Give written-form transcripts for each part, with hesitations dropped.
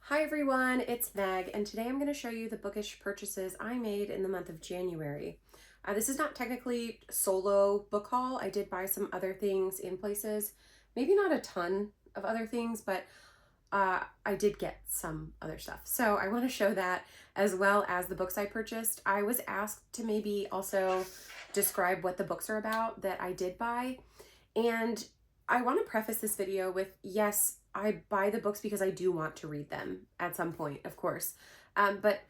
Hi everyone, it's Meg, and today I'm going to show you the bookish purchases I made in the month of January. This is not technically solo book haul. I did buy some other things in places, maybe not a ton of other things, but I did get some other stuff. So I want to show that as well as the books I purchased. I was asked to maybe also describe what the books are about that I did buy, and I want to preface this video with, yes, I buy the books because I do want to read them at some point, of course. But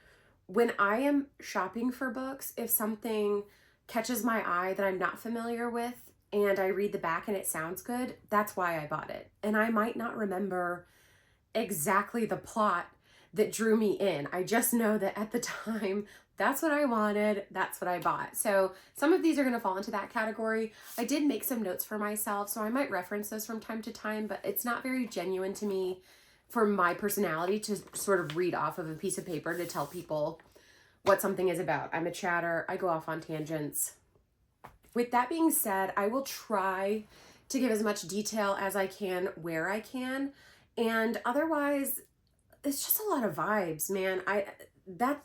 when I am shopping for books, if something catches my eye that I'm not familiar with and I read the back and it sounds good, that's why I bought it. And I might not remember exactly the plot that drew me in. I just know that at the time, that's what I wanted, that's what I bought. So some of these are gonna fall into that category. I did make some notes for myself, so I might reference those from time to time, but it's not very genuine to me for my personality to sort of read off of a piece of paper to tell people what something is about. I'm a chatter, I go off on tangents. With that being said, I will try to give as much detail as I can where I can, and otherwise, it's just a lot of vibes, man.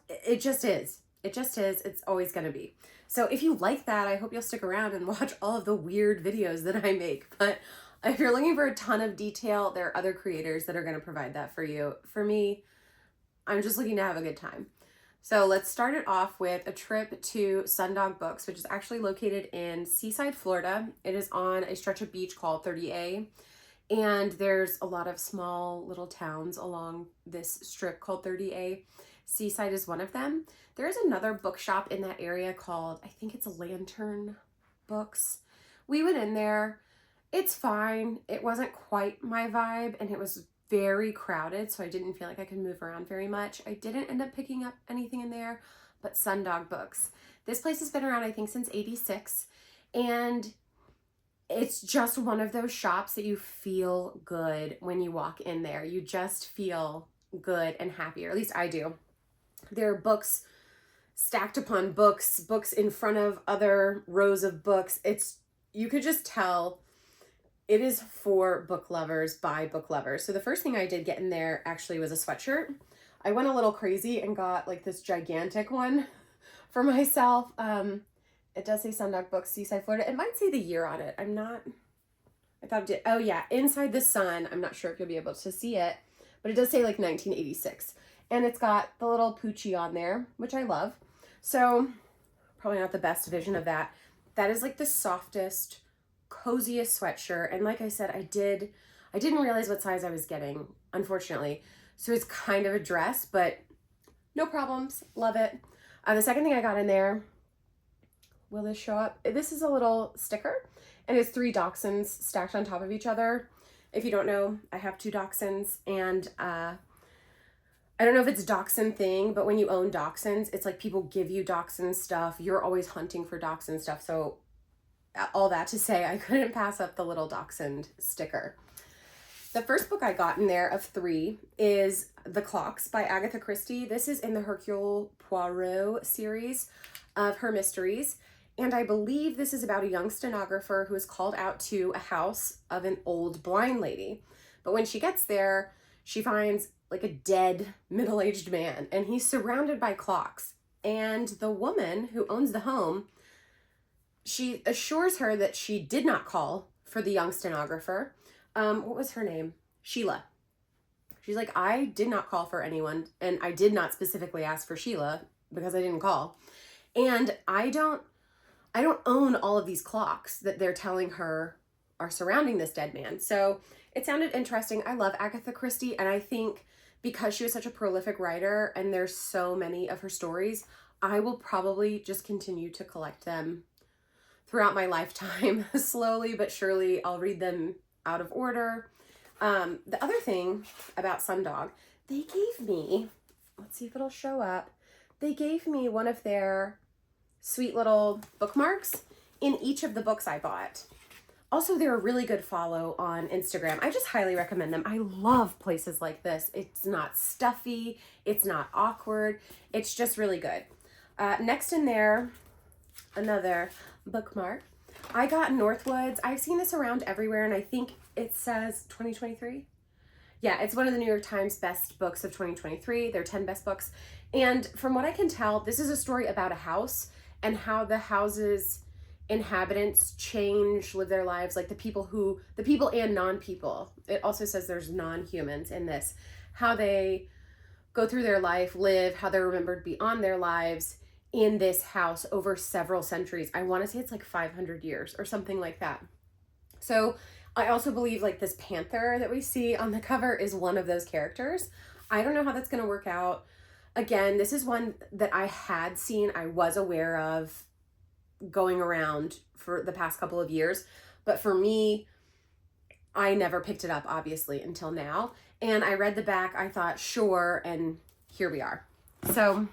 It just is. It just is. It's always going to be. So if you like that, I hope you'll stick around and watch all of the weird videos that I make. But if you're looking for a ton of detail, there are other creators that are going to provide that for you. For me, I'm just looking to have a good time. So let's start it off with a trip to Sundog Books, which is actually located in Seaside, Florida. It is on a stretch of beach called 30A. And there's a lot of small little towns along this strip called 30A. Seaside is one of them. There's another bookshop in that area called, I think it's Lantern Books. We went in there. It's fine. It wasn't quite my vibe, and it was very crowded, so I didn't feel like I could move around very much. I didn't end up picking up anything in there, but Sundog Books. This place has been around, I think, since '86, and it's just one of those shops that you feel good when you walk in there. You just feel good and happy, or at least I do. There are books stacked upon books, books in front of other rows of books. You could just tell it is for book lovers by book lovers. So the first thing I did get in there actually was a sweatshirt. I went a little crazy and got like this gigantic one for myself. It does say Sundog Books, Seaside, Florida. It might say the year on it. I thought it did. Oh yeah, Inside the Sun. I'm not sure if you'll be able to see it, but it does say like 1986. And it's got the little Poochie on there, which I love. So probably not the best vision of that. That is like the softest, coziest sweatshirt. And like I said, I didn't realize what size I was getting, unfortunately. So it's kind of a dress, but no problems. Love it. The second thing I got in there, will this show up? This is a little sticker, and it's 3 dachshunds stacked on top of each other. If you don't know, I have 2 dachshunds, and I don't know if it's a dachshund thing, but when you own dachshunds, it's like people give you dachshund stuff. You're always hunting for dachshund stuff. So all that to say, I couldn't pass up the little dachshund sticker. The first book I got in there of 3 is The Clocks by Agatha Christie. This is in the Hercule Poirot series of her mysteries. And I believe this is about a young stenographer who is called out to a house of an old blind lady. But when she gets there, she finds like a dead middle-aged man, and he's surrounded by clocks. And the woman who owns the home, she assures her that she did not call for the young stenographer. What was her name? Sheila. She's like, I did not call for anyone, and I did not specifically ask for Sheila because I didn't call. And I don't own all of these clocks that they're telling her are surrounding this dead man. So it sounded interesting. I love Agatha Christie, and I think because she was such a prolific writer and there's so many of her stories, I will probably just continue to collect them throughout my lifetime. Slowly but surely, I'll read them out of order. The other thing about Sundog, they gave me, let's see if it'll show up, they gave me one of their sweet little bookmarks in each of the books I bought. Also, they're a really good follow on Instagram. I just highly recommend them. I love places like this. It's not stuffy. It's not awkward. It's just really good. Next in there, another bookmark. I got Northwoods. I've seen this around everywhere, and I think it says 2023. Yeah, it's one of the New York Times best books of 2023. They're 10 best books. And from what I can tell, this is a story about a house and how the house's inhabitants change, live their lives, like the people and non-people. It also says there's non-humans in this, how they go through their life, live, how they're remembered beyond their lives in this house over several centuries. I want to say it's like 500 years or something like that. So I also believe like this panther that we see on the cover is one of those characters. I don't know how that's going to work out. Again, this is one that I had seen, I was aware of going around for the past couple of years. But for me, I never picked it up, obviously, until now. And I read the back, I thought, sure, and here we are. So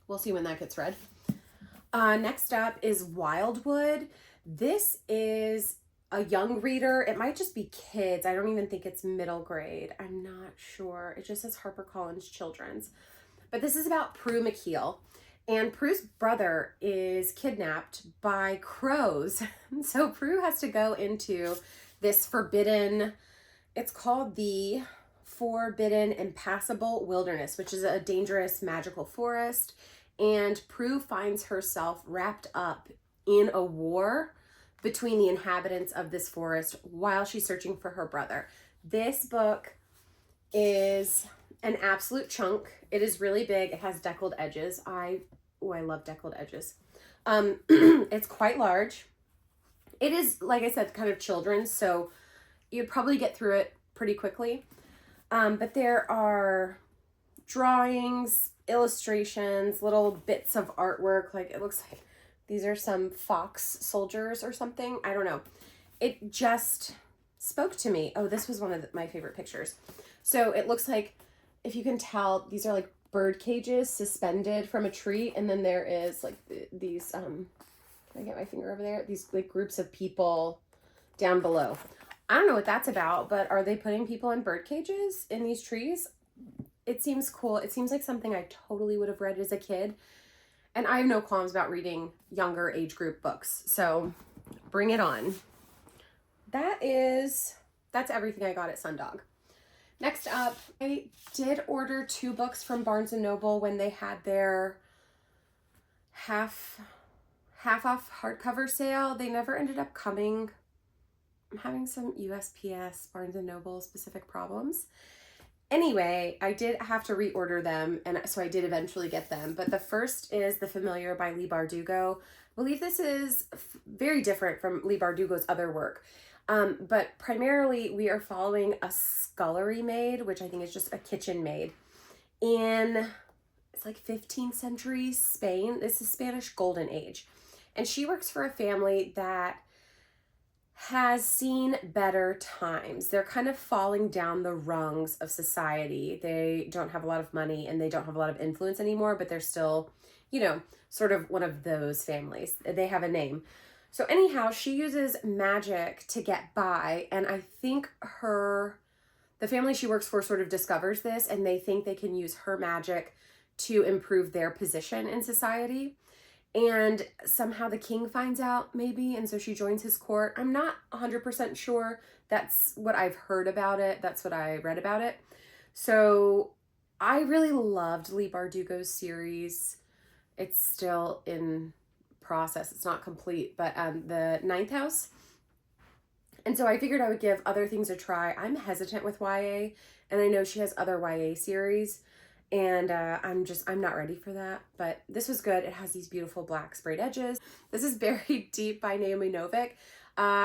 we'll see when that gets read. Next up is Wildwood. This is a young reader. It might just be kids. I don't even think it's middle grade. I'm not sure. It just says HarperCollins Children's. But this is about Prue McKeel. And Prue's brother is kidnapped by crows. So Prue has to go into this forbidden, it's called the Forbidden Impassable Wilderness, which is a dangerous magical forest. And Prue finds herself wrapped up in a war between the inhabitants of this forest while she's searching for her brother. This book is an absolute chunk. It is really big. It has deckled edges. I love deckled edges. It's quite large. It is, like I said, kind of children's, so you'd probably get through it pretty quickly. But there are drawings, illustrations, little bits of artwork. Like it looks like these are some fox soldiers or something. I don't know. It just spoke to me. Oh, this was one of my favorite pictures. So it looks like, if you can tell, these are like bird cages suspended from a tree. And then there is like these, can I get my finger over there? These like groups of people down below. I don't know what that's about, but are they putting people in bird cages in these trees? It seems cool. It seems like something I totally would have read as a kid. And I have no qualms about reading younger age group books. So bring it on. That's everything I got at Sundog. Next up, I did order 2 books from Barnes & Noble when they had their half off hardcover sale. They never ended up coming. I'm having some USPS Barnes & Noble specific problems. Anyway, I did have to reorder them, and so I did eventually get them. But the first is The Familiar by Leigh Bardugo. I believe this is very different from Leigh Bardugo's other work. But primarily we are following a scullery maid, which I think is just a kitchen maid, in, it's like 15th century Spain. This is Spanish Golden Age. And she works for a family that has seen better times. They're kind of falling down the rungs of society. They don't have a lot of money and they don't have a lot of influence anymore, but they're still, you know, sort of one of those families. They have a name. So anyhow, she uses magic to get by, and I think the family she works for sort of discovers this, and they think they can use her magic to improve their position in society. And somehow the king finds out, maybe, and so she joins his court. I'm not 100% sure. That's what I've heard about it. That's what I read about it. So I really loved Leigh Bardugo's series. It's still in process. It's not complete, but the Ninth House. And so I figured I would give other things a try. I'm hesitant with YA, and I know she has other YA series, and I'm not ready for that. But this was good. It has these beautiful black sprayed edges. This is Buried Deep by Naomi Novik.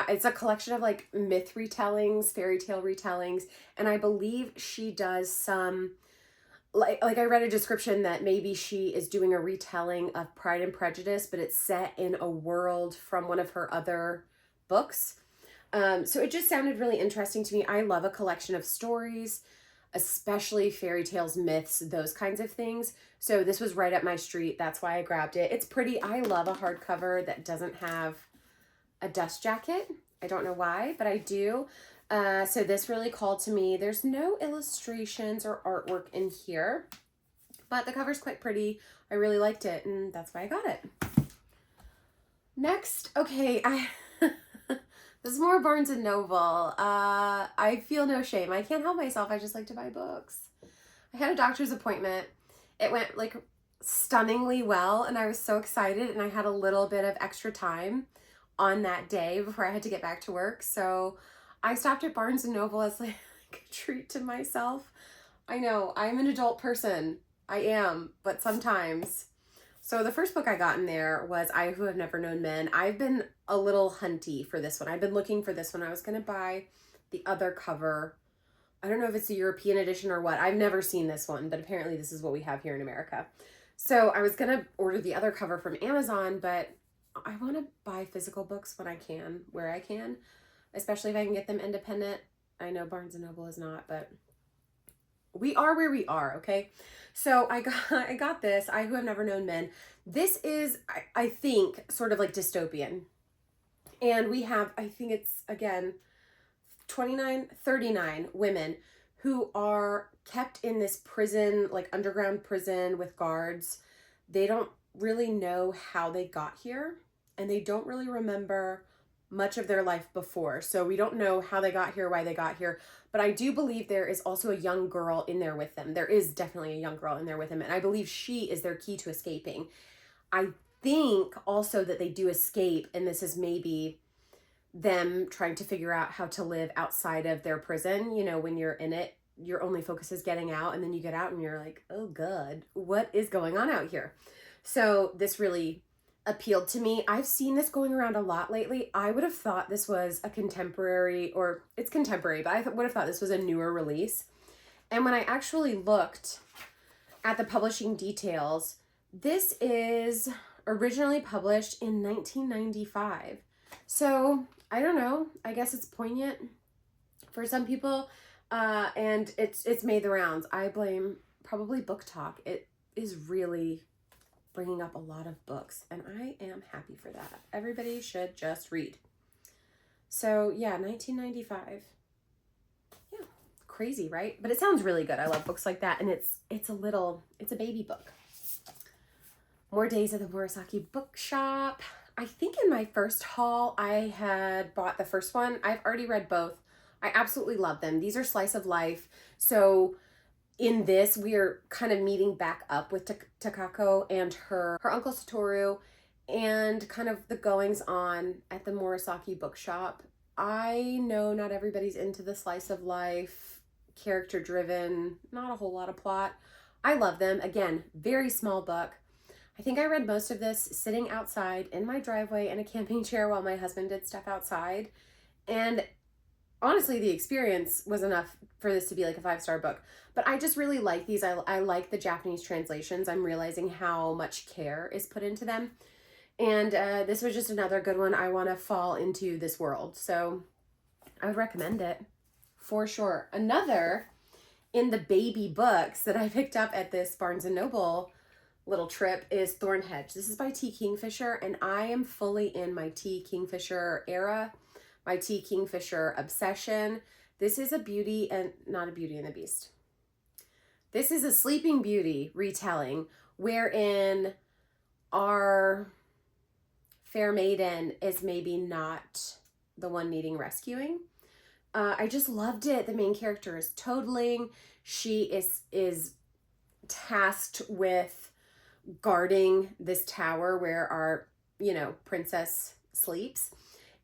It's a collection of like myth retellings, fairy tale retellings, and I believe she does some, like I read a description that maybe she is doing a retelling of Pride and Prejudice, but it's set in a world from one of her other books. So it just sounded really interesting to me. I love a collection of stories, especially fairy tales, myths, those kinds of things. So this was right up my street. That's why I grabbed it. It's pretty. I love a hardcover that doesn't have a dust jacket. I don't know why, but I do. So this really called to me. There's no illustrations or artwork in here, but the cover's quite pretty. I really liked it, and that's why I got it. Next, okay, This is more Barnes& and Noble. I feel no shame. I can't help myself. I just like to buy books. I had a doctor's appointment. It went like stunningly well, and I was so excited, and I had a little bit of extra time on that day before I had to get back to work. So I stopped at Barnes& and Noble as like a treat to myself. I know, I'm an adult person. I am, but sometimes. So the first book I got in there was I Who Have Never Known Men. I've been a little hunty for this one. I've been looking for this one. I was going to buy the other cover. I don't know if it's the European edition or what. I've never seen this one, but apparently this is what we have here in America. So I was going to order the other cover from Amazon, but I want to buy physical books when I can, where I can, especially if I can get them independent. I know Barnes & Noble is not, but we are where we are, okay? So I got this, I Who Have Never Known Men. This is, I think, sort of like dystopian. And we have, I think it's, again, 39 women who are kept in this prison, like underground prison with guards. They don't really know how they got here, and they don't really remember much of their life before. So we don't know how they got here, why they got here. But I do believe there is also a young girl in there with them. There is definitely a young girl in there with them. And I believe she is their key to escaping. I think also that they do escape, and this is maybe them trying to figure out how to live outside of their prison. You know, when you're in it, your only focus is getting out, and then you get out and you're like, oh God, what is going on out here? So this really appealed to me. I've seen this going around a lot lately. I would have thought this was a contemporary, or it's contemporary, but I would have thought this was a newer release. And when I actually looked at the publishing details, this is originally published in 1995. So I don't know. I guess it's poignant for some people, and it's made the rounds. I blame probably Book Talk. It is really bringing up a lot of books, and I am happy for that. Everybody should just read. So yeah, 1995. Yeah, crazy, right? But it sounds really good. I love books like that, and it's a baby book. More Days at the Murasaki Bookshop. I think in my first haul, I had bought the first one. I've already read both. I absolutely love them. These are slice of life. So in this, we are kind of meeting back up with Takako and her uncle Satoru, and kind of the goings on at the Murasaki Bookshop. I know not everybody's into the slice of life, character driven, not a whole lot of plot. I love them. Again, very small book. I think I read most of this sitting outside in my driveway in a camping chair while my husband did stuff outside. And honestly, the experience was enough for this to be like a 5-star book. But I just really like these. I like the Japanese translations. I'm realizing how much care is put into them. And this was just another good one. I want to fall into this world. So I would recommend it for sure. Another in the baby books that I picked up at this Barnes & Noble little trip is Thornhedge. This is by T. Kingfisher, and I am fully in my T. Kingfisher era, my T. Kingfisher obsession. This is a Beauty and not a Beauty and the Beast. This is a Sleeping Beauty retelling wherein our fair maiden is maybe not the one needing rescuing. I just loved it. The main character is toadling. She is tasked with guarding this tower where our, princess sleeps.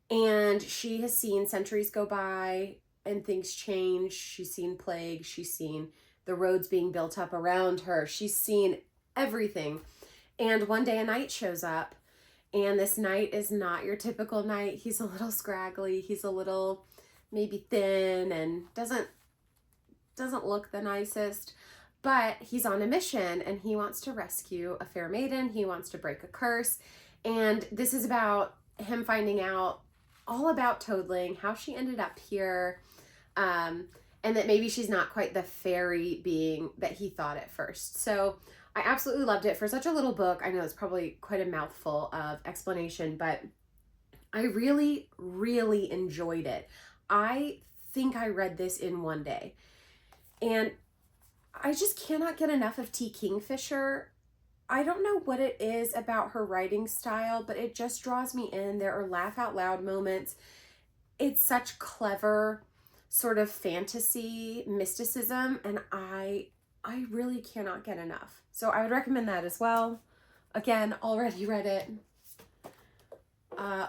And she has seen centuries go by and things change. She's seen plague. She's seen the roads being built up around her. She's seen everything. And one day a knight shows up, and this knight is not your typical knight. He's a little scraggly. He's a little maybe thin and doesn't look the nicest. But he's on a mission, and he wants to rescue a fair maiden. He wants to break a curse. And this is about him finding out all about toadling, how she ended up here, and that maybe she's not quite the fairy being that he thought at first. So I absolutely loved it. For such a little book, I know it's probably quite a mouthful of explanation, but I really, really enjoyed it. I think I read this in one day. And I just cannot get enough of T. Kingfisher. I don't know what it is about her writing style, but it just draws me in. There are laugh out loud moments. it's such clever sort of fantasy mysticism, and I really cannot get enough. So I would recommend that as well. Again, already read it.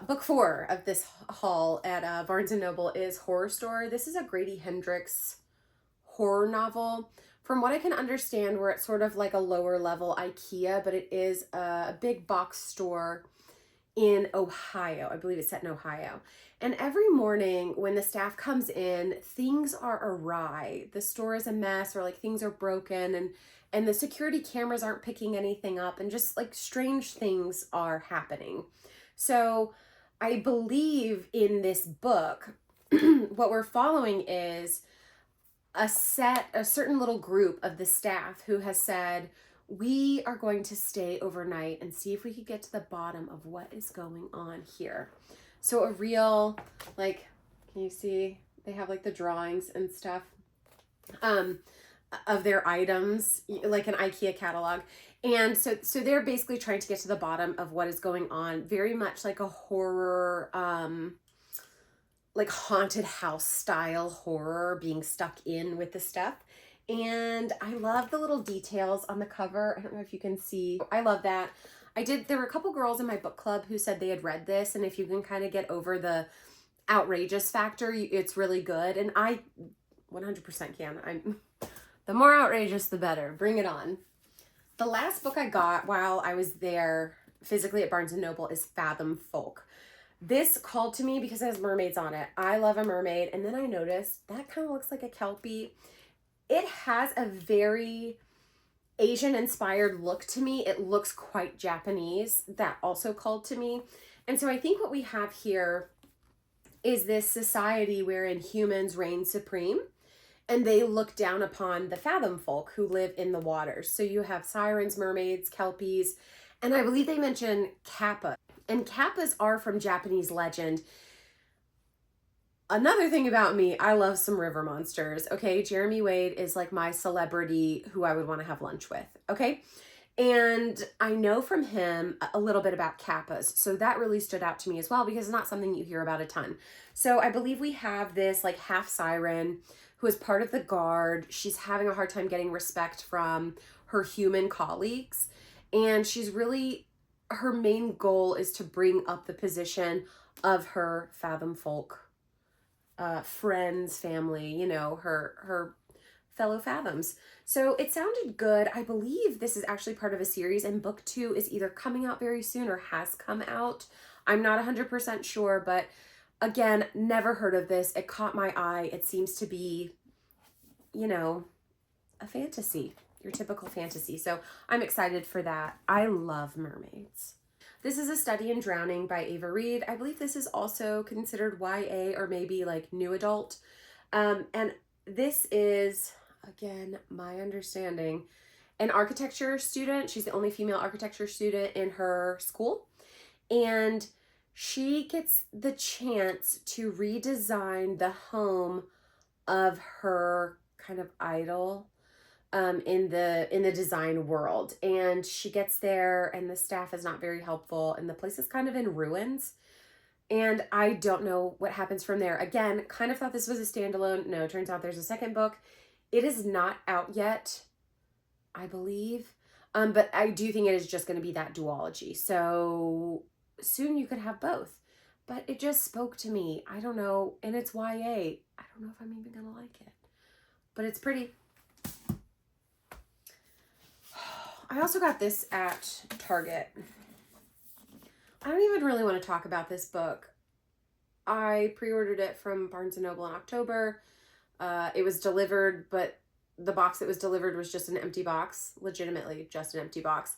Book 4 of this haul at Barnes & Noble is Horror Store. This is a Grady Hendrix horror novel. From what I can understand, we're at sort of like a lower level IKEA, but it is a big box store in Ohio. I believe it's set in Ohio. And every morning when the staff comes in, things are awry. The store is a mess, or like things are broken, and the security cameras aren't picking anything up, and just like strange things are happening. So I believe in this book, what we're following is a certain little group of the staff who has said, we are going to stay overnight and see if we could get to the bottom of what is going on here. So a real, like, can you see? They have like the drawings and stuff of their items, like an IKEA catalog. And so they're basically trying to get to the bottom of what is going on. Very much like a horror, like haunted house style horror, being stuck in with the stuff. And I love the little details on the cover. I don't know if you can see. I love that. There were a couple girls in my book club who said they had read this, and if you can kind of get over the outrageous factor, it's really good. And I 100% can. The more outrageous, the better. Bring it on. The last book I got while I was there physically at Barnes & Noble is Fathom Folk. This called to me because it has mermaids on it. I love a mermaid. And then I noticed that kind of looks like a Kelpie. It has a very Asian-inspired look to me. It looks quite Japanese. That also called to me. And so I think what we have here is this society wherein humans reign supreme, and they look down upon the Fathom folk who live in the waters. So you have sirens, mermaids, kelpies, and I believe they mention kappa. And kappas are from Japanese legend. Another thing about me, I love some river monsters, okay? Jeremy Wade is like my celebrity who I would want to have lunch with, okay? And I know from him a little bit about kappas, so that really stood out to me as well, because it's not something you hear about a ton. So I believe we have this like half siren who is part of the guard. She's having a hard time getting respect from her human colleagues, and she's really, her main goal is to bring up the position of her Fathom folk friends, family, you know, her fellow Fathoms. So it sounded good. I believe this is actually part of a series, and book 2 is either coming out very soon or has come out. I'm not 100% sure, but again, never heard of this. It caught my eye. It seems to be, you know, a fantasy, your typical fantasy. So I'm excited for that. I love mermaids. This is A Study in Drowning by Ava Reed. I believe this is also considered YA or maybe like new adult. And this is, again, my understanding, an architecture student. She's the only female architecture student in her school. And she gets the chance to redesign the home of her kind of idol in the design world. And she gets there and the staff is not very helpful and the place is kind of in ruins. And I don't know what happens from there. Again, kind of thought this was a standalone. No, it turns out there's a second book. It is not out yet, I believe. But I do think it is just going to be that duology. So soon you could have both. But it just spoke to me. I don't know. And it's YA. I don't know if I'm even going to like it. But it's pretty. I also got this at Target. I don't even really want to talk about this book. I pre-ordered it from Barnes & Noble in October. It was delivered, but the box that was delivered was just an empty box. Legitimately just an empty box.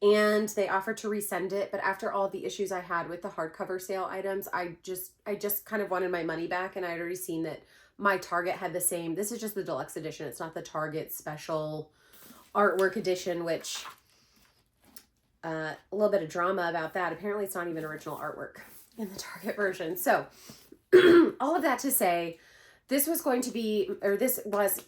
And they offered to resend it, but after all the issues I had with the hardcover sale items, I just kind of wanted my money back, and I had already seen that my Target had the same. This is just the deluxe edition. It's not the Target special artwork edition, which a little bit of drama about that. Apparently it's not even original artwork in the Target version. So all of that to say, this was going to be, or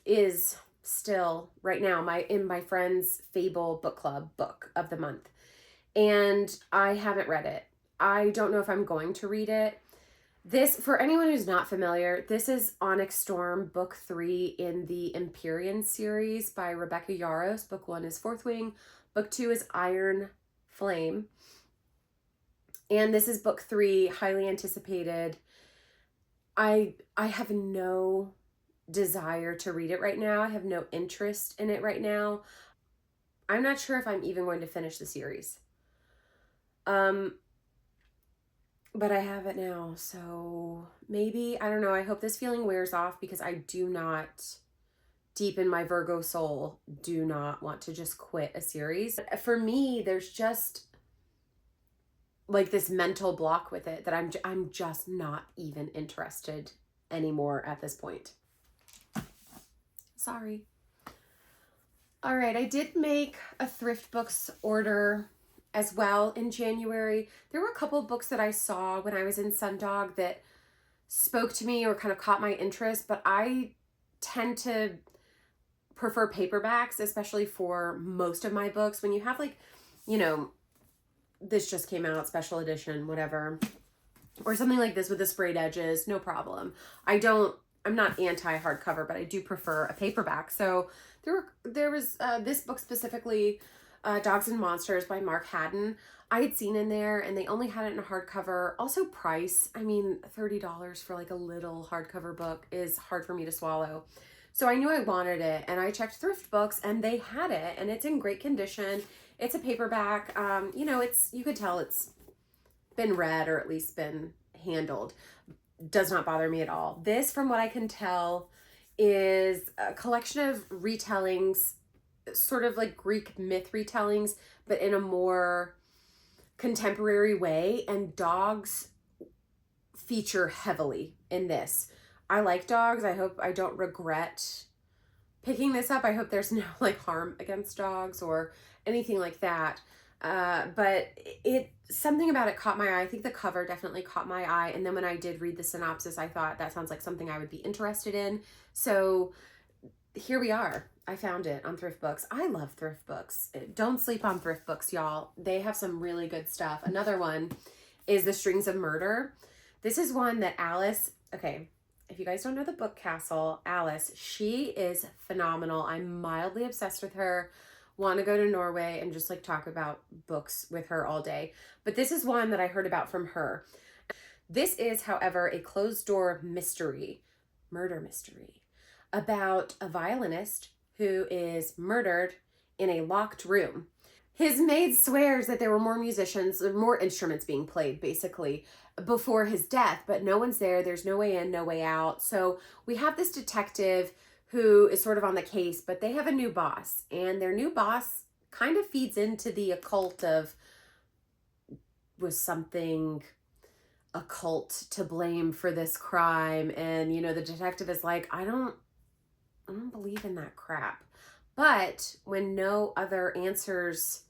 is still right now in my friend's Fable book club book of the month. And I haven't read it. I don't know if I'm going to read it. This, for anyone who's not familiar, this is Onyx Storm, book 3 in the Empyrean series by Rebecca Yarros. Book 1 is Fourth Wing. Book 2 is Iron Flame. And this is book 3, highly anticipated. I have no desire to read it right now. I have no interest in it right now. I'm not sure if I'm even going to finish the series. But I have it now, so maybe, I don't know, I hope this feeling wears off, because I do not, deep in my Virgo soul, do not want to just quit a series. For me, there's just like this mental block with it that I'm just not even interested anymore at this point. Sorry. All right, I did make a thrift books order as well in January. There were a couple of books that I saw when I was in Sundog that spoke to me or kind of caught my interest, but I tend to prefer paperbacks, especially for most of my books. When you have, like, you know, this just came out, special edition, whatever, or something like this with the sprayed edges, no problem. I'm not anti hardcover, but I do prefer a paperback. So there was this book specifically, Dogs and Monsters by Mark Haddon. I had seen in there, and they only had it in a hardcover. Also price, I mean, $30 for like a little hardcover book is hard for me to swallow. So I knew I wanted it, and I checked thrift books, and they had it, and it's in great condition. It's a paperback. You know, you could tell it's been read, or at least been handled. Does not bother me at all. This, from what I can tell, is a collection of retellings, sort of like Greek myth retellings, but in a more contemporary way, and dogs feature heavily in this. I like dogs. I hope I don't regret picking this up. I hope there's no like harm against dogs or anything like that. But something about it caught my eye. I think the cover definitely caught my eye. And then when I did read the synopsis, I thought that sounds like something I would be interested in. So here we are. I found it on thrift books. I love thrift books. Don't sleep on thrift books, y'all. They have some really good stuff. Another one is The Strings of Murder. This is one that Alice, okay, if you guys don't know the book Castle, Alice, she is phenomenal. I'm mildly obsessed with her. Want to go to Norway and just like talk about books with her all day. But this is one that I heard about from her. This is, however, a closed door mystery, murder mystery, about a violinist who is murdered in a locked room. His maid swears that there were more musicians, or more instruments being played, basically, before his death, but no one's there. There's no way in, no way out. So we have this detective who is sort of on the case, but they have a new boss, and their new boss kind of feeds into the occult of, was something occult to blame for this crime? And, you know, the detective is like, I don't believe in that crap. But when no other answers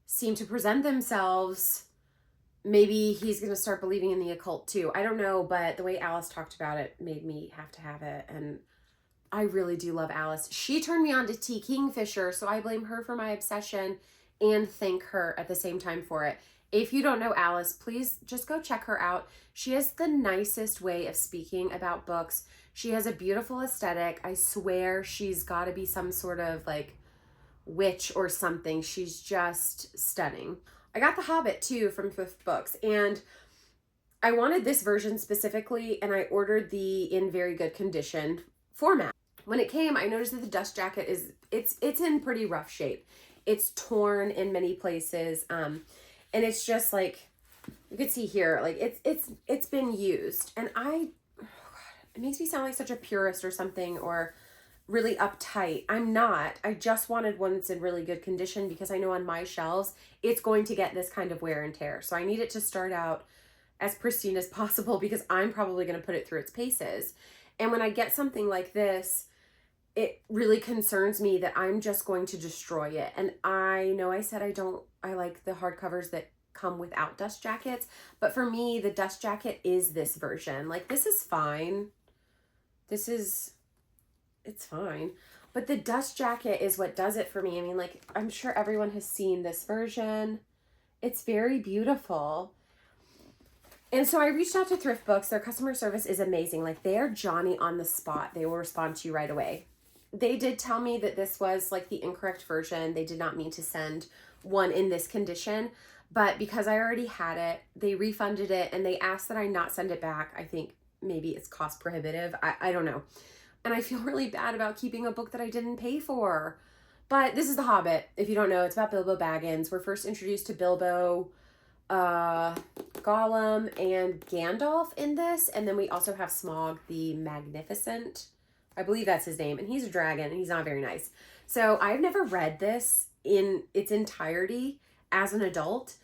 seem to present themselves, maybe he's going to start believing in the occult too. I don't know, but the way Alice talked about it made me have to have it. And I really do love Alice. She turned me on to T. Kingfisher, so I blame her for my obsession and thank her at the same time for it. If you don't know Alice, please just go check her out. She has the nicest way of speaking about books. She has a beautiful aesthetic. I swear she's got to be some sort of like witch or something. She's just stunning. I got The Hobbit too from Thrift Books, and I wanted this version specifically, and I ordered the in very good condition format. When it came, I noticed that the dust jacket it's in pretty rough shape. It's torn in many places, and it's just like, you could see here, like it's been used, and it makes me sound like such a purist or something, or really uptight. I'm not. I just wanted one that's in really good condition, because I know on my shelves it's going to get this kind of wear and tear. So I need it to start out as pristine as possible, because I'm probably going to put it through its paces. And when I get something like this, it really concerns me that I'm just going to destroy it. And I know I said I like the hardcovers that come without dust jackets, but for me, the dust jacket is this version. Like, this is fine. It's fine. But the dust jacket is what does it for me. I mean, like, I'm sure everyone has seen this version. It's very beautiful. And so I reached out to Thrift Books. Their customer service is amazing. Like, they are Johnny on the spot. They will respond to you right away. They did tell me that this was like the incorrect version. They did not mean to send one in this condition, but because I already had it, they refunded it and they asked that I not send it back. I think maybe it's cost prohibitive. I don't know. And I feel really bad about keeping a book that I didn't pay for. But this is The Hobbit. If you don't know, it's about Bilbo Baggins. We're first introduced to Bilbo, Gollum, and Gandalf in this. And then we also have Smaug the Magnificent. I believe that's his name. And he's a dragon and he's not very nice. So I've never read this in its entirety as an adult.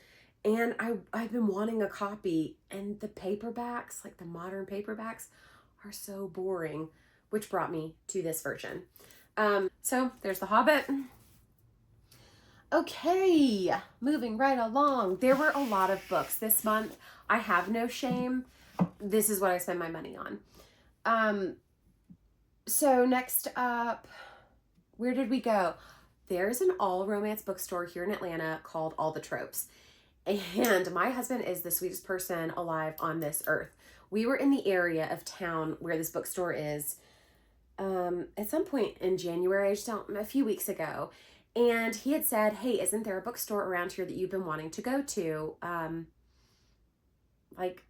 And I've been wanting a copy. And the paperbacks, like the modern paperbacks, are so boring, which brought me to this version. So there's The Hobbit. Okay, moving right along. There were a lot of books this month. I have no shame. This is what I spend my money on. So next up, where did we go? There's an all romance bookstore here in Atlanta called All the Tropes. And my husband is the sweetest person alive on this earth. We were in the area of town where this bookstore is at some point in January, a few weeks ago. And he had said, hey, isn't there a bookstore around here that you've been wanting to go to? Like,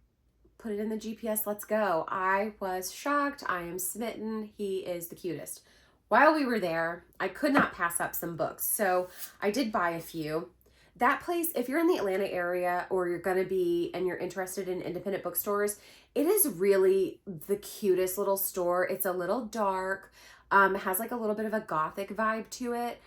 put it in the GPS, let's go. I was shocked. I am smitten. He is the cutest. While we were there, I could not pass up some books. So I did buy a few. That place, if you're in the Atlanta area or you're going to be and you're interested in independent bookstores, it is really the cutest little store. It's a little dark, has like a little bit of a gothic vibe to it.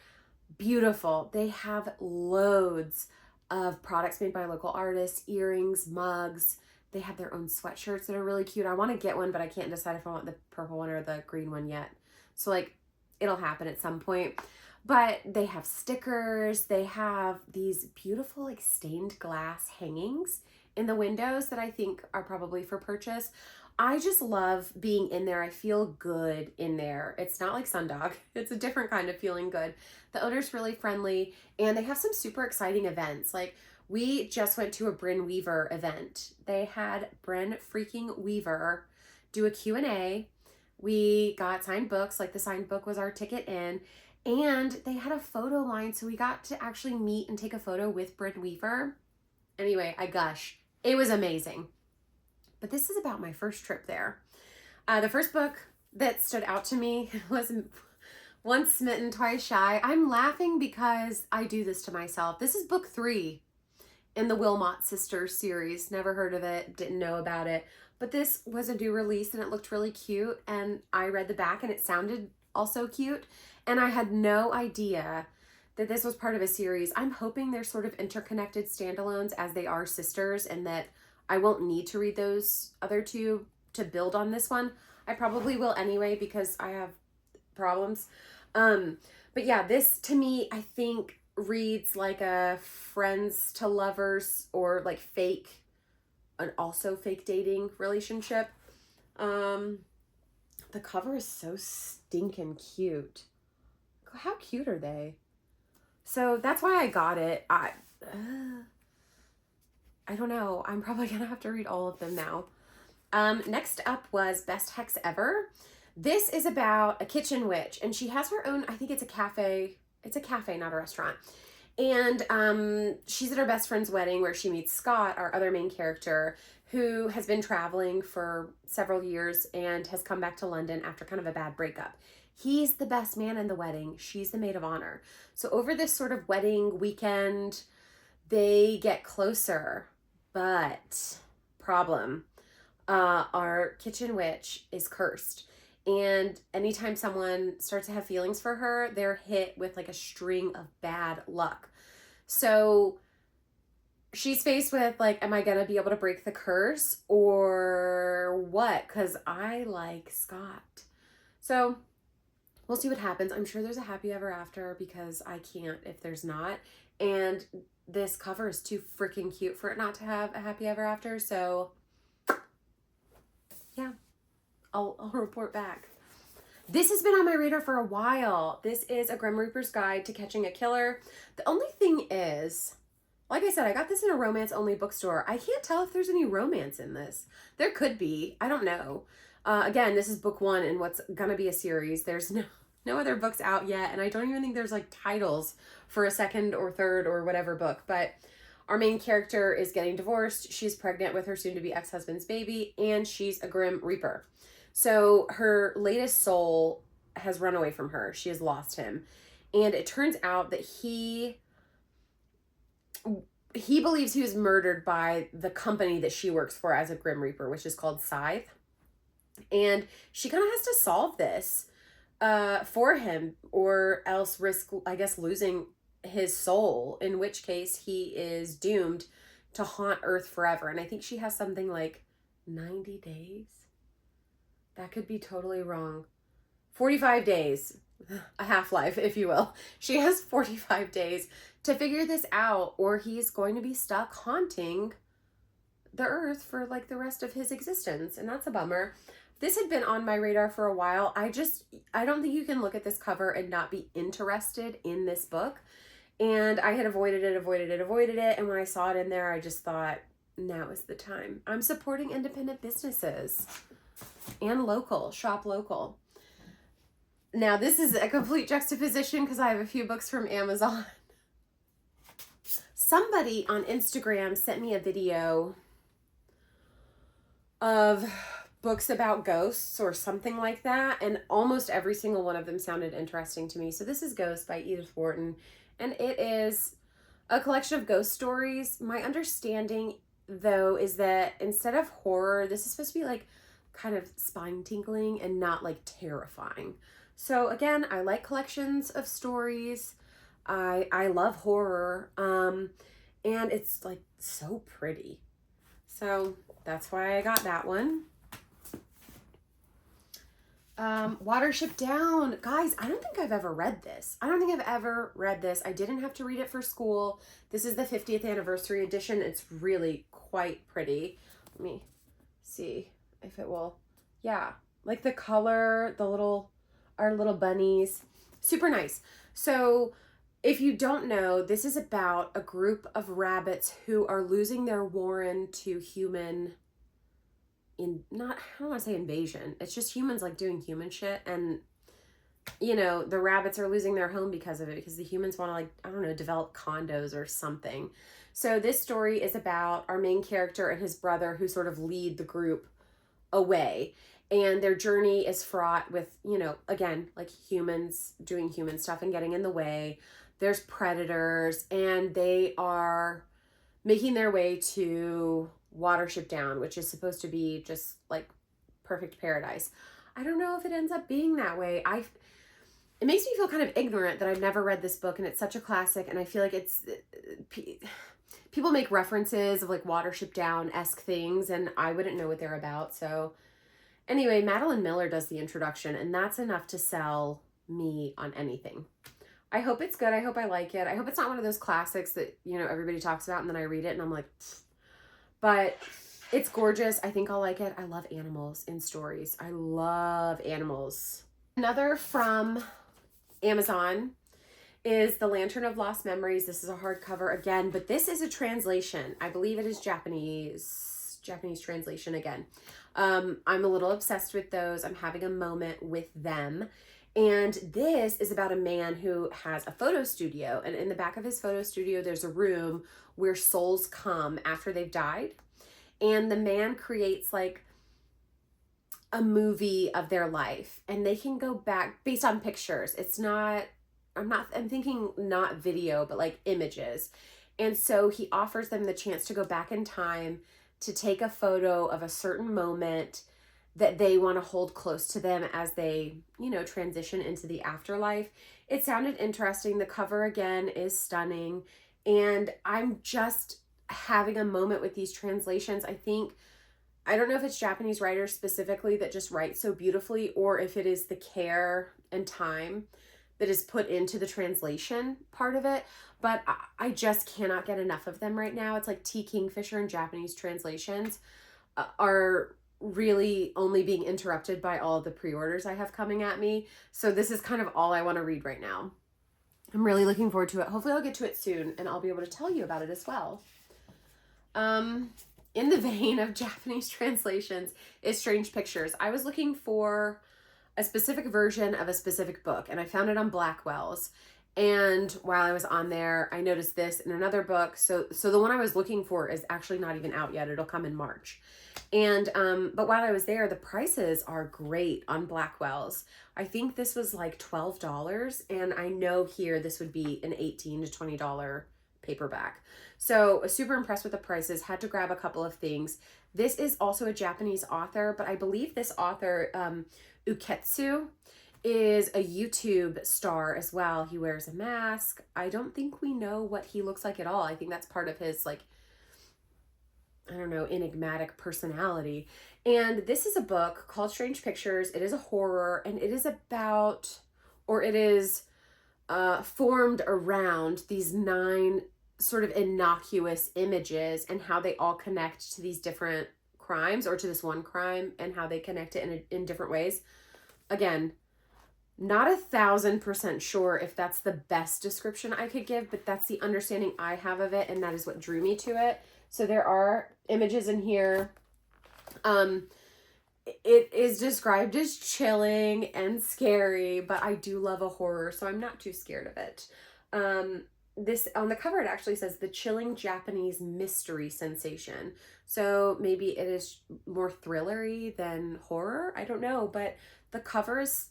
Beautiful. They have loads of products made by local artists, earrings, mugs. They have their own sweatshirts that are really cute. I want to get one, but I can't decide if I want the purple one or the green one yet. So like, it'll happen at some point. But they have stickers. They have these beautiful like stained glass hangings in the windows that I think are probably for purchase. I just love being in there. I feel good in there. It's not like Sundog. It's a different kind of feeling good. The owner's really friendly and they have some super exciting events. Like, we just went to a Bryn Weaver event. They had Bryn freaking Weaver do a Q&A. We got signed books. Like, the signed book was our ticket in. And they had a photo line, so we got to actually meet and take a photo with Bryn Weaver. Anyway, I gush. It was amazing. But this is about my first trip there. The first book that stood out to me was Once Smitten, Twice Shy. I'm laughing because I do this to myself. This is book 3 in the Wilmot Sisters series. Never heard of it, didn't know about it. But this was a new release and it looked really cute. And I read the back and it sounded also cute. And I had no idea that this was part of a series. I'm hoping they're sort of interconnected standalones as they are sisters and that I won't need to read those other two to build on this one. I probably will anyway because I have problems. But yeah, this to me, I think reads like a friends to lovers or like an also fake dating relationship. The cover is so stinking cute. How cute are they? So that's why I got it. I don't know. I'm probably gonna have to read all of them now. Next up was Best Hex Ever. This is about a kitchen witch, and she has her own, I think it's a cafe. It's a cafe, not a restaurant. And she's at her best friend's wedding where she meets Scott, our other main character, who has been traveling for several years and has come back to London after kind of a bad breakup. He's the best man in the wedding. She's the maid of honor. So over this sort of wedding weekend, they get closer. But problem, our kitchen witch is cursed. And anytime someone starts to have feelings for her, they're hit with like a string of bad luck. So she's faced with like, am I going to be able to break the curse or what? Because I like Scott. So we'll see what happens. I'm sure there's a happy ever after because I can't if there's not. And this cover is too freaking cute for it not to have a happy ever after. So yeah, I'll report back. This has been on my radar for a while. This is A Grim Reaper's Guide to Catching a Killer. The only thing is, Like I said, I got this in a romance-only bookstore. I can't tell if there's any romance in this. There could be. I don't know. Again, this is book one in what's gonna be a series. There's no other books out yet, and I don't even think there's like titles for a second or third or whatever book. But our main character is getting divorced. She's pregnant with her soon-to-be ex-husband's baby, and she's a Grim Reaper. So her latest soul has run away from her. She has lost him. And it turns out that he believes he was murdered by the company that she works for as a Grim Reaper, which is called Scythe. And she kind of has to solve this for him, or else risk, I guess, losing his soul, in which case he is doomed to haunt Earth forever. And I think she has something like 90 days. That could be totally wrong. 45 days, a half-life, if you will. She has 45 days to figure this out, or he's going to be stuck haunting the Earth for like the rest of his existence. And that's a bummer. This had been on my radar for a while. I don't think you can look at this cover and not be interested in this book. And I had avoided it. And when I saw it in there, I just thought, now is the time. I'm supporting independent businesses and local, shop local. Now, this is a complete juxtaposition because I have a few books from Amazon. Somebody on Instagram sent me a video of books about ghosts or something like that, and almost every single one of them sounded interesting to me. So this is Ghost by Edith Wharton, and it is a collection of ghost stories. My understanding, though, is that instead of horror, this is supposed to be like kind of spine-tingling and not like terrifying. So again, I like collections of stories. I love horror, and it's like so pretty. So that's why I got that one. Watership Down. Guys, I don't think I've ever read this. I didn't have to read it for school. This is the 50th anniversary edition. It's really quite pretty. Let me see if it will. Yeah, like the color, our little bunnies. Super nice. So if you don't know, this is about a group of rabbits who are losing their warren to human I don't want to say invasion. It's just humans like doing human shit. And, you know, the rabbits are losing their home because of it, because the humans want to, like, I don't know, develop condos or something. So this story is about our main character and his brother, who sort of lead the group away. And their journey is fraught with, you know, again, like humans doing human stuff and getting in the way. There's predators, and they are making their way to Watership Down, which is supposed to be just like perfect paradise. I don't know if it ends up being that way. It makes me feel kind of ignorant that I've never read this book, and it's such a classic, and I feel like people make references of like Watership Down-esque things, and I wouldn't know what they're about. So anyway, Madeline Miller does the introduction, and that's enough to sell me on anything. I hope it's good. I hope I like it. I hope it's not one of those classics that, you know, everybody talks about and then I read it and I'm like, pfft. But it's gorgeous. I think I'll like it. I love animals in stories. I love animals. Another from Amazon is The Lantern of Lost Memories. This is a hardcover again, but this is a translation. I believe it is Japanese translation again. I'm a little obsessed with those. I'm having a moment with them. And this is about a man who has a photo studio, and in the back of his photo studio, there's a room where souls come after they've died. And the man creates like a movie of their life, and they can go back based on pictures. I'm thinking not video, but like images. And so he offers them the chance to go back in time to take a photo of a certain moment that they want to hold close to them as they, you know, transition into the afterlife. It sounded interesting. The cover again is stunning. And I'm just having a moment with these translations. I don't know if it's Japanese writers specifically that just write so beautifully, or if it is the care and time that is put into the translation part of it. But I just cannot get enough of them right now. It's like T. Kingfisher and Japanese translations are really only being interrupted by all the pre-orders I have coming at me. So this is kind of all I want to read right now. I'm really looking forward to it. Hopefully I'll get to it soon and I'll be able to tell you about it as well. In the vein of Japanese translations is Strange Pictures. I was looking for a specific version of a specific book and I found it on Blackwell's. And while I was on there, I noticed this in another book. So the one I was looking for is actually not even out yet. It'll come in March. And, but while I was there, the prices are great on Blackwell's. I think this was like $12, and I know here this would be an $18 to $20 paperback. So super impressed with the prices, had to grab a couple of things. This is also a Japanese author, but I believe this author, Uketsu, is a YouTube star as well. He wears a mask. I don't think we know what he looks like at all. I think that's part of his, like, I don't know, enigmatic personality. And this is a book called Strange Pictures. It is a horror, and it is about, or it is formed around these 9 sort of innocuous images and how they all connect to these different crimes, or to this one crime, and how they connect it in different ways. Again, not 1,000% sure if that's the best description I could give, but that's the understanding I have of it, and that is what drew me to it. So there are images in here. It is described as chilling and scary, but I do love a horror, so I'm not too scared of it. This, on the cover, it actually says the chilling Japanese mystery sensation. So maybe it is more thrillery than horror. I don't know, but the cover is,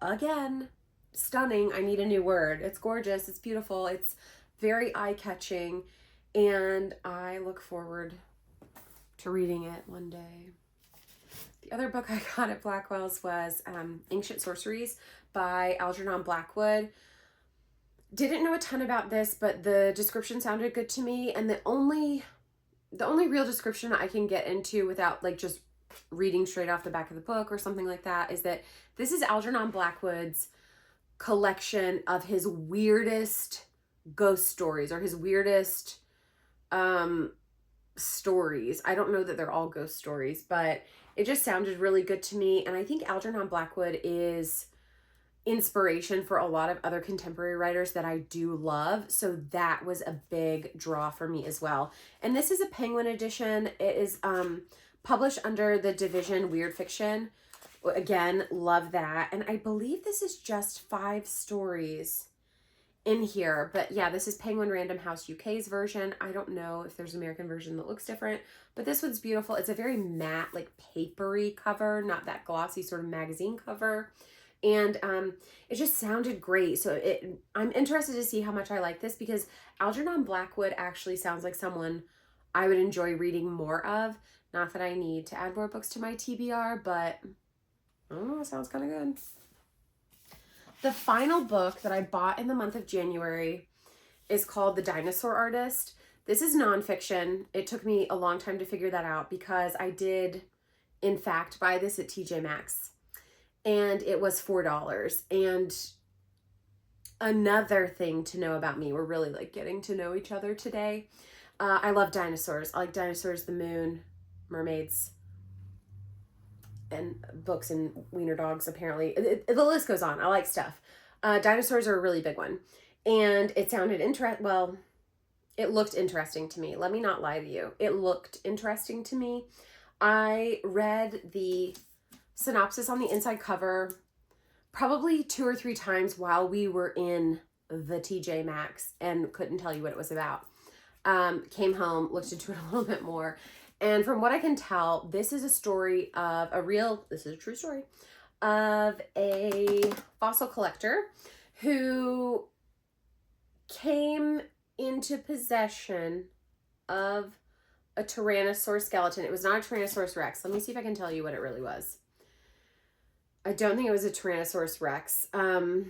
again, stunning. I need a new word. It's gorgeous. It's beautiful. It's very eye-catching, and I look forward to reading it one day. The other book I got at Blackwell's was Ancient Sorceries by Algernon Blackwood. Didn't know a ton about this, but the description sounded good to me, and the only real description I can get into without like just reading straight off the back of the book or something like that is that this is Algernon Blackwood's collection of his weirdest ghost stories, or his weirdest stories. I don't know that they're all ghost stories, but it just sounded really good to me. And I think Algernon Blackwood is inspiration for a lot of other contemporary writers that I do love. So that was a big draw for me as well. And this is a Penguin edition. It is published under the division Weird Fiction. Again, love that. And I believe this is just 5 stories in here. But yeah, this is Penguin Random House UK's version. I don't know if there's an American version that looks different, but this one's beautiful. It's a very matte, like papery cover, not that glossy sort of magazine cover. And it just sounded great. So I'm interested to see how much I like this, because Algernon Blackwood actually sounds like someone I would enjoy reading more of. Not that I need to add more books to my TBR, but I don't know, it sounds kind of good. The final book that I bought in the month of January is called The Dinosaur Artist. This is nonfiction. It took me a long time to figure that out, because I did, in fact, buy this at TJ Maxx. And it was $4. And another thing to know about me, we're really like getting to know each other today. I love dinosaurs. I like dinosaurs, the moon, mermaids, and books and wiener dogs, apparently. The list goes on. I like stuff. Dinosaurs are a really big one. And it sounded well, it looked interesting to me. Let me not lie to you. It looked interesting to me. I read the synopsis on the inside cover probably 2 or 3 times while we were in the TJ Maxx and couldn't tell you what it was about. Came home, looked into it a little bit more. And from what I can tell, this is a story of this is a true story, of a fossil collector who came into possession of a Tyrannosaur skeleton. It was not a Tyrannosaurus Rex. Let me see if I can tell you what it really was. I don't think it was a Tyrannosaurus Rex. The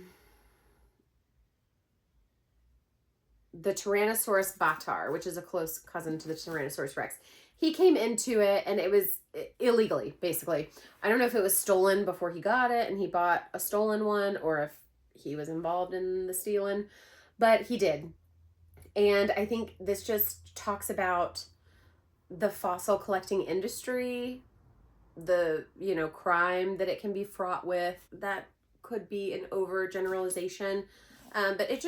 Tyrannosaurus Bataar, which is a close cousin to the Tyrannosaurus Rex. He came into it, and it was illegally, basically. I don't know if it was stolen before he got it and he bought a stolen one, or if he was involved in the stealing, but he did. And I think this just talks about the fossil collecting industry, the, crime that it can be fraught with. That could be an overgeneralization. But it's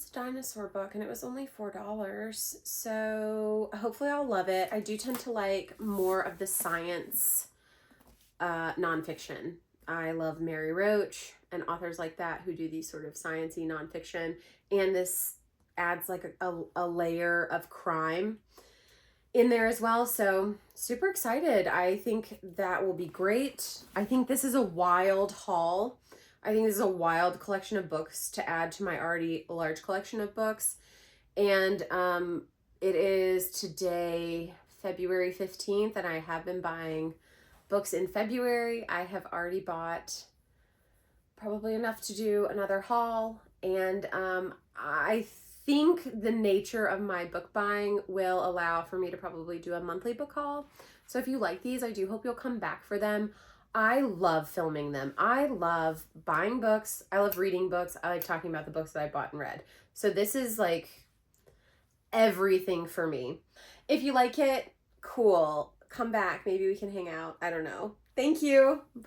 a dinosaur book and it was only $4. So hopefully I'll love it. I do tend to like more of the science nonfiction. I love Mary Roach and authors like that who do these sort of sciencey nonfiction. And this adds like a layer of crime in there as well. So super excited. I think that will be great. I think this is a wild haul. I think this is a wild collection of books to add to my already large collection of books. And it is today, February 15th, and I have been buying books in February. I have already bought probably enough to do another haul. And I think the nature of my book buying will allow for me to probably do a monthly book haul. So if you like these, I do hope you'll come back for them. I love filming them. I love buying books. I love reading books. I like talking about the books that I bought and read. So this is like everything for me. If you like it, cool. Come back. Maybe we can hang out. I don't know. Thank you. Bye.